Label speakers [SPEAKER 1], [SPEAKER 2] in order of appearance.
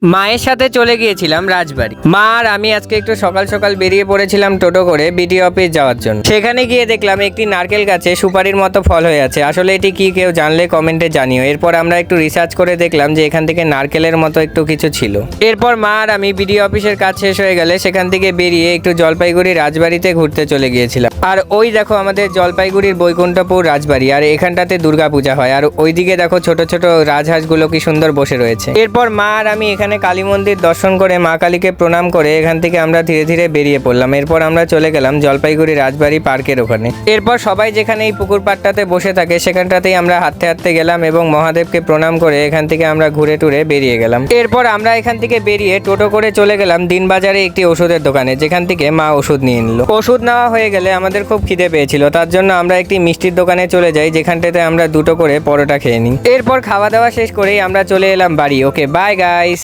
[SPEAKER 1] মায়ের সাথে চলে গিয়েছিলাম রাজবাড়ি। মা আর আমি আজকে একটু সকাল সকাল বেরিয়ে পড়েছিলাম টোটো করে বিডিও অফিস যাওয়ার জন্য। সেখানে গিয়ে দেখলাম একটি নারকেল গাছে সুপারির মতো ফল হয়ে আছে। আসলে এটি কি, কেউ জানলে কমেন্টে জানিও। এরপর আমরা একটু রিসার্চ করে দেখলাম যে এখান থেকে নারকেলের মতো একটু কিছু ছিল। এরপর মা আর আমি বিডিও অফিসের কাজ শেষ হয়ে গেলে সেখান থেকে বেরিয়ে একটু জলপাইগুড়ি রাজবাড়িতে ঘুরতে চলে গিয়েছিলাম। আর ওই দেখো আমাদের জলপাইগুড়ির বৈকুণ্ঠপুর রাজবাড়ি, আর এখানটাতে দুর্গাপূজা হয়। আর ওইদিকে দেখো ছোট ছোট রাজহাঁসগুলো কি সুন্দর বসে রয়েছে। এরপর মা আর আমি এখানে কালী মন্দির দর্শন করে মা কালীকে প্রণাম করে এখান থেকে আমরা ধীরে ধীরে বেরিয়ে পড়লাম। এরপর আমরা চলে গেলাম জলপাইগুড়ি রাজবাড়ি পার্কের ওখানে। এরপর সবাই যেখানে এই পুকুর পাড়টাতে বসে থাকে সেখানটাতেই আমরা হাঁটতে হাঁটতে গেলাম এবং মহাদেবকে প্রণাম করে এখান থেকে আমরা ঘুরে টুরে বেরিয়ে গেলাম। এরপর আমরা এখান থেকে বেরিয়ে টোটো করে চলে গেলাম দিনবাজারে একটি ওষুধের দোকানে, যেখান থেকে মা ওষুধ নিয়ে নিল। ওষুধ নেওয়া হয়ে গেলে আমাদের খুব খিদে পেয়েছিল, তার জন্য আমরা একটি মিষ্টির দোকানে চলে যাই, যেখানটাতে আমরা দুটো করে পরোটা খেয়ে নিই। এরপর খাওয়া দাওয়া শেষ করেই আমরা চলে এলাম বাড়ি। ওকে, বাই গাইস।